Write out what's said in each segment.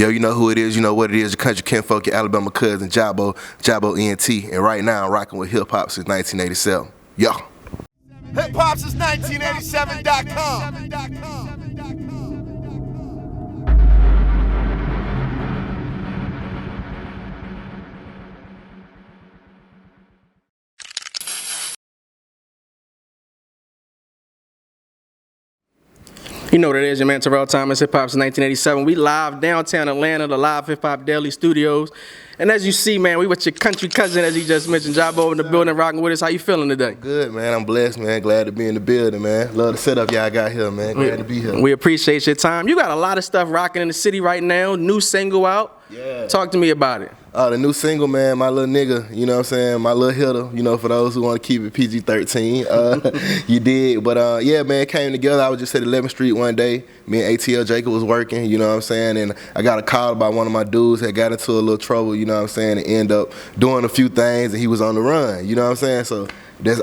Yo, you know who it is, you know what it is, your country kinfolk, your Alabama cousin, Jabo, Jabo ENT, and right now I'm rocking with hip-hop since 1987. Yo. Hip-hop since 1987.com. You know what it is, your man Terrell Thomas, Hip Hop since 1987. We live downtown Atlanta, the Live Hip Hop Daily Studios. And as you see, man, we with your country cousin, as he just mentioned, Jabo in the building, rocking with us. How you feeling today? Good, man. I'm blessed, man. Glad to be in the building, man. Love the setup y'all got here, man. Glad to be here. We appreciate your time. You got a lot of stuff rocking in the city right now. New single out. Yeah. Talk to me about it. The new single, man, my little nigga, you know what I'm saying, my little hitter, you know, for those who want to keep it PG-13, you did. But, yeah, man, it came together. I was just at 11th Street one day. Me and ATL Jacob was working, you know what I'm saying, and I got a call by one of my dudes that got into a little trouble, you know what I'm saying, and ended up doing a few things, and he was on the run, you know what I'm saying? So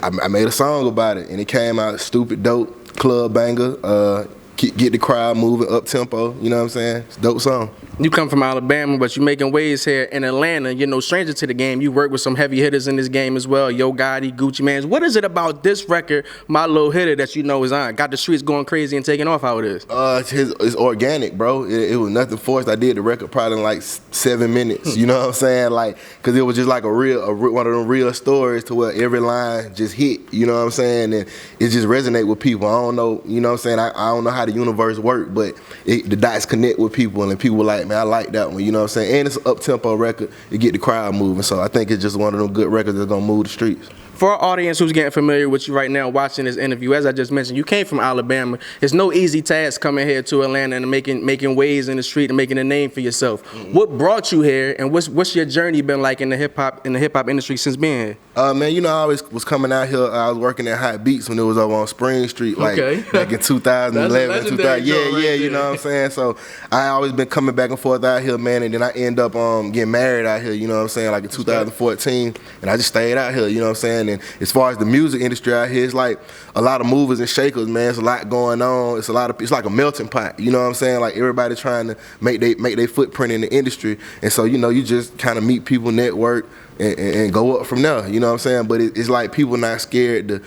I made a song about it, and it came out stupid, dope, club banger, get the crowd moving, up tempo, you know what I'm saying? It's a dope song. You come from Alabama, but you're making waves here in Atlanta. You're no stranger to the game. You work with some heavy hitters in this game as well. Yo Gotti, Gucci Mans. What is it about this record, My Little Hitter, that you know is on? Got the streets going crazy and taking off how it is? It's organic, bro. It was nothing forced. I did the record probably in like 7 minutes. You know what I'm saying? Like, cause it was just like one of them real stories to where every line just hit. You know what I'm saying? And it just resonate with people. I don't know. You know what I'm saying? I don't know how the universe works, but the dots connect with people, and people like, man, I like that one, you know what I'm saying? And it's an up-tempo record. It get the crowd moving, so I think it's just one of them good records that's gonna move the streets. For our audience who's getting familiar with you right now, watching this interview, as I just mentioned, you came from Alabama. It's no easy task coming here to Atlanta and making waves in the street and making a name for yourself. Mm-hmm. What brought you here, and what's your journey been like in the hip hop industry since being here? Man, you know, I always was coming out here. I was working at Hot Beats when it was over on Spring Street, like back in 2011, 2000. Yeah, you know what I'm saying? So I always been coming back and forth out here, man, and then I end up getting married out here, you know what I'm saying, like in 2014, and I just stayed out here, you know what I'm saying? And as far as the music industry out here, it's like a lot of movers and shakers, man. It's a lot going on. It's like a melting pot, you know what I'm saying? Like everybody trying to make their footprint in the industry, and so you know, you just kind of meet people, network, and go up from there, you know what I'm saying? But it's like people not scared to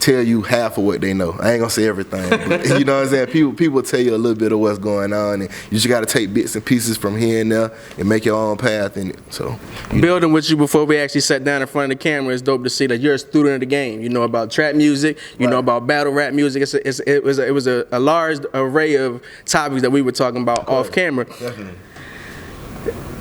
tell you half of what they know. I ain't gonna say everything, but you know what I'm saying? People tell you a little bit of what's going on, and you just gotta take bits and pieces from here and there and make your own path in it. So building with you before we actually sat down in front of the camera, it's dope to see that you're a student of the game. You know about trap music, you know about battle rap music. It was a large array of topics that we were talking about off camera. Definitely.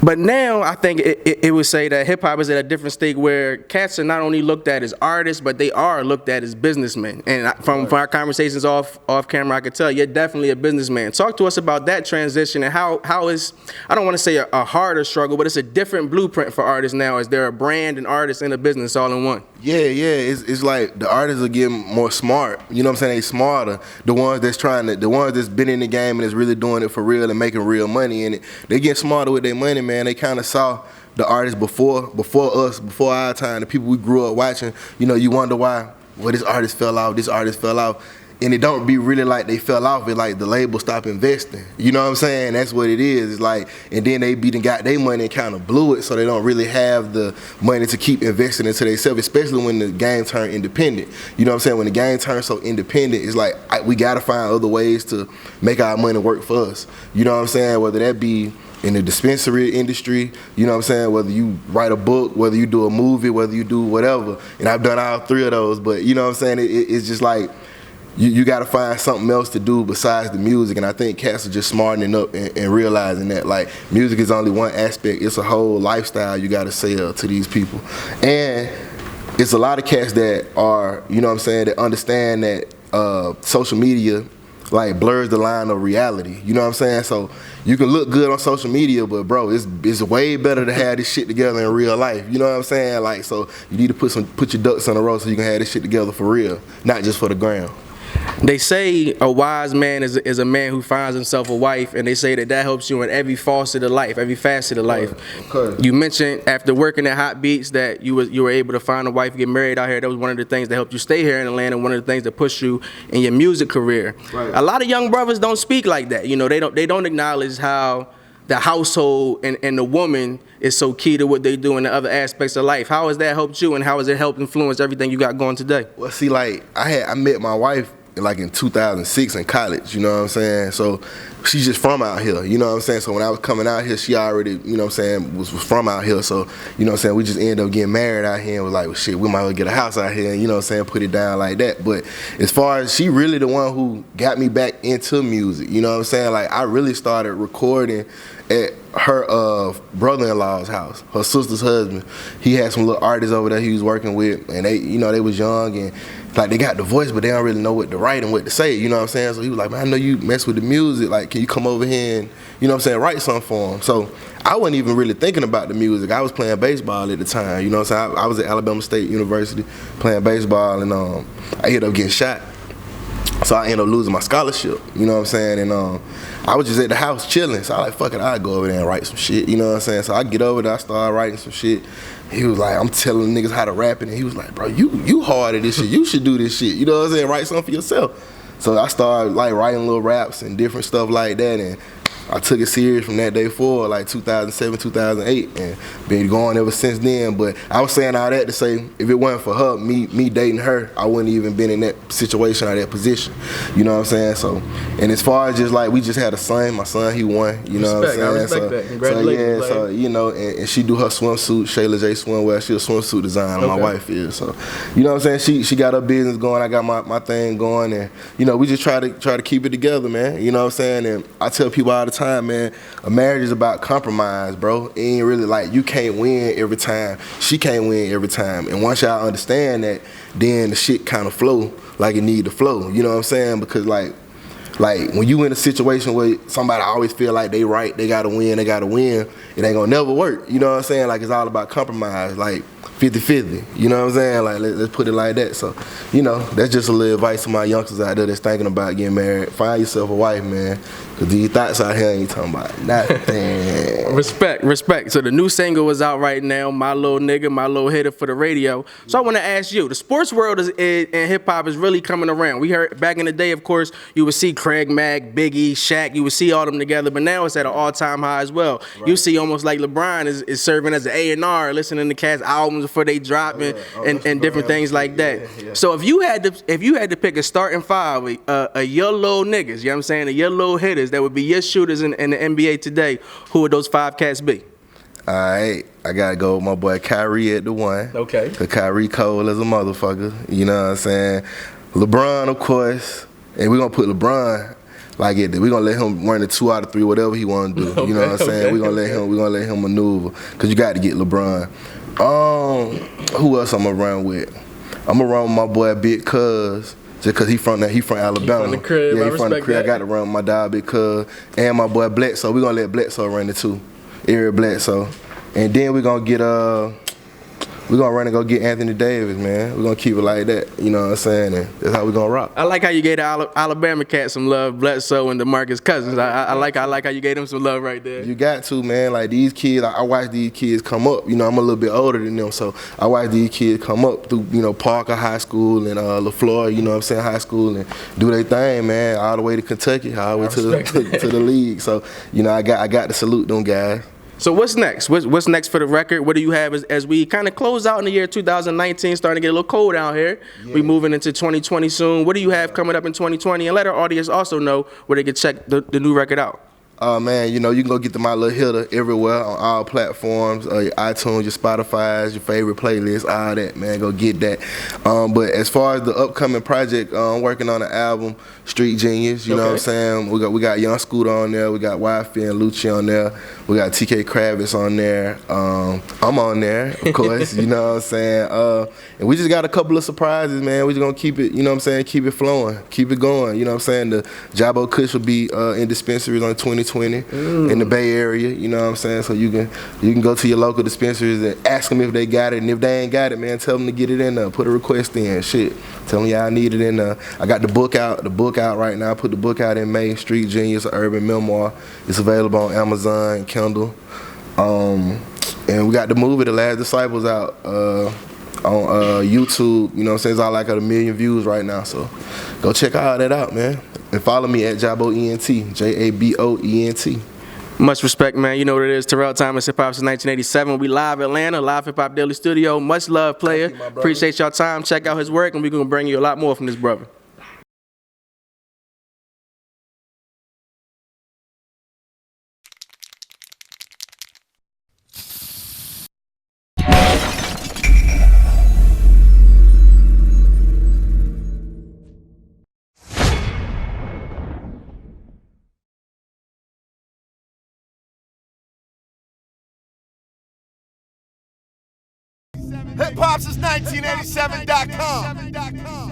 But now I think it would say that hip hop is at a different state where cats are not only looked at as artists, but they are looked at as businessmen. And from our conversations off camera, I could tell you're definitely a businessman. Talk to us about that transition and how is, I don't want to say a harder struggle, but it's a different blueprint for artists now. Is there a brand, an artist, and a business all in one? Yeah. It's like the artists are getting more smart. You know what I'm saying? They smarter. The ones that's been in the game and is really doing it for real and making real money in it. They get smarter with their money, man. They kind of saw the artists before us, before our time, the people we grew up watching. You know, you wonder why, well, this artist fell off. And it don't be really like they fell off. It's like the label stopped investing. You know what I'm saying? That's what it is. It's like, and then they got their money and kind of blew it, so they don't really have the money to keep investing into themselves, especially when the game turned independent. You know what I'm saying? When the game turns so independent, it's like we gotta find other ways to make our money work for us. You know what I'm saying? Whether that be in the dispensary industry, you know what I'm saying, whether you write a book, whether you do a movie, whether you do whatever. And I've done all three of those, but you know what I'm saying? It's just like, you got to find something else to do besides the music, and I think cats are just smartening up and realizing that, like, music is only one aspect. It's a whole lifestyle you got to sell to these people. And it's a lot of cats that are, you know what I'm saying, that understand that social media, like, blurs the line of reality. You know what I'm saying? So you can look good on social media, but bro, it's way better to have this shit together in real life. You know what I'm saying? Like, so you need to put your ducks in a row so you can have this shit together for real, not just for the gram. They say a wise man is a man who finds himself a wife, and they say that helps you in every facet of life, Okay. You mentioned after working at Hot Beats that you were able to find a wife, get married out here. That was one of the things that helped you stay here in Atlanta, one of the things that pushed you in your music career. Right. A lot of young brothers don't speak like that. You know, they don't acknowledge how the household and the woman is so key to what they do in the other aspects of life. How has that helped you, and how has it helped influence everything you got going today? Well, see, like I met my wife like in 2006 in college, you know what I'm saying? So she's just from out here, you know what I'm saying? So when I was coming out here, she already, you know what I'm saying, was from out here. So, you know what I'm saying, we just ended up getting married out here and was like, well, shit, we might as well get a house out here and, you know what I'm saying, put it down like that. But as far as she really the one who got me back into music, you know what I'm saying? Like I really started recording at her brother-in-law's house, her sister's husband. He had some little artists over there he was working with, and they, you know, they was young and like they got the voice, but they don't really know what to write and what to say, you know what I'm saying? So he was like, man, I know you mess with the music, like can you come over here and, you know what I'm saying, write something for him? So I wasn't even really thinking about the music. I was playing baseball at the time, you know what I'm saying? I was at Alabama State University playing baseball, and I ended up getting shot. So I ended up losing my scholarship, you know what I'm saying? And I was just at the house chilling. So I like, fuck it, I'd go over there and write some shit, you know what I'm saying? So I get over there, I started writing some shit. He was like, I'm telling niggas how to rap it. And he was like, bro, you hard at this shit. You should do this shit. You know what I'm saying? Write something for yourself. So I started like writing little raps and different stuff like that. And I took it serious from that day forward, like 2007, 2008, and been going ever since then. But I was saying all that to say, if it wasn't for her, me dating her, I wouldn't even been in that situation or that position. You know what I'm saying? So, and as far as just like, we just had a son. My son, he won. You know what I'm saying? I respect that. Congratulations. So, you know, and she do her swimsuit, Shayla J Swimwear. She a swimsuit designer. Okay. My wife is. So, you know what I'm saying? She got her business going. I got my thing going, and you know, we just try to keep it together, man. You know what I'm saying? And I tell people all the time, man, a marriage is about compromise, bro. It ain't really like you can't win every time. She can't win every time. And once y'all understand that, then the shit kind of flow like it need to flow. You know what I'm saying? Because like when you in a situation where somebody always feel like they right, they gotta win, it ain't gonna never work. You know what I'm saying? Like it's all about compromise, like 50-50. You know what I'm saying? Like let's put it like that. So, you know, that's just a little advice to my youngsters out there that's thinking about getting married. Find yourself a wife, man. Cause these thoughts out here ain't talking about nothing. Respect. So the new single is out right now, My Little Nigga, My Little Hitter for the radio. So I want to ask you, the sports world and hip hop is really coming around. We heard back in the day, of course, you would see Craig Mack, Biggie, Shaq, you would see all them together, but now it's at an all-time high as well. Right. You see almost like LeBron is serving as an A&R, listening to cats' albums before they drop and different things like that. Yeah. So if you had to pick a starting five, a your little niggas, you know what I'm saying, a your little hitters that would be your shooters in the NBA today, who would those five cats be? All right, I gotta go with my boy Kyrie at the one. Okay. Cause Kyrie Cole is a motherfucker. You know what I'm saying? LeBron, of course, and we're gonna put LeBron like it. We're gonna let him run the 2 out of 3, whatever he wanna do. You know what I'm saying? We're gonna let him maneuver. Cause you got to get LeBron. Who else I'm gonna run with? I'm gonna run with my boy Big Cuz. Just cause he from Alabama. He from the crib. Yeah, he from the crib. I got to run with my dog Big Cuz and my boy Bledsoe. We gonna let Bledsoe run the 2. Eric Bledsoe. And then we gonna run and go get Anthony Davis, man. We're gonna keep it like that. You know what I'm saying? And that's how we gonna rock. I like how you gave the Alabama cat some love, Bledsoe and DeMarcus Cousins. I like how you gave them some love right there. You got to, man. Like these kids, I watch these kids come up. You know, I'm a little bit older than them, so I watch these kids come up through, you know, Parker High School and LaFleur, you know what I'm saying, high school, and do their thing, man, all the way to Kentucky, all the way to the league. So, you know, I got to salute them guys. So what's next? What's next for the record? What do you have as we kind of close out in the year 2019, starting to get a little cold out here? Yeah. We moving into 2020 soon. What do you have coming up in 2020? And let our audience also know where they can check the new record out. Man, you know, you can go get the My Little Hitter everywhere on all platforms, your iTunes, your Spotify's, your favorite playlist, all that, man. Go get that. But as far as the upcoming project, I'm working on an album, Street Genius. You know what I'm saying? We got Young Scooter on there. We got YF and Lucci on there. We got TK Kravitz on there. I'm on there, of course. You know what I'm saying? And we just got a couple of surprises, man. We just gonna keep it, you know what I'm saying? Keep it flowing, keep it going. You know what I'm saying? The Jabo Kush will be in dispensaries on 2020 in the Bay Area. You know what I'm saying? So you can go to your local dispensaries and ask them if they got it, and if they ain't got it, man, tell them to get it in there. Put a request in. Shit, tell them y'all need it in there. I got the book out. The book out right now. I put the book out in May. Street Genius, an urban memoir. It's available on Amazon, Kindle, and we got the movie The Last Disciples out on YouTube. You know what I'm saying? It's all like 1 million views right now. So go check all that out, man. And follow me at Jabo ENT, Jaboent. Much respect, man. You know what it is. Terrell Thomas, Hip Hop since 1987. We live Atlanta, live Hip Hop Daily Studio. Much love, player. Thank you, my brother. Appreciate y'all time. Check out his work, and we're going to bring you a lot more from this brother. Hip Hop since 1987.com.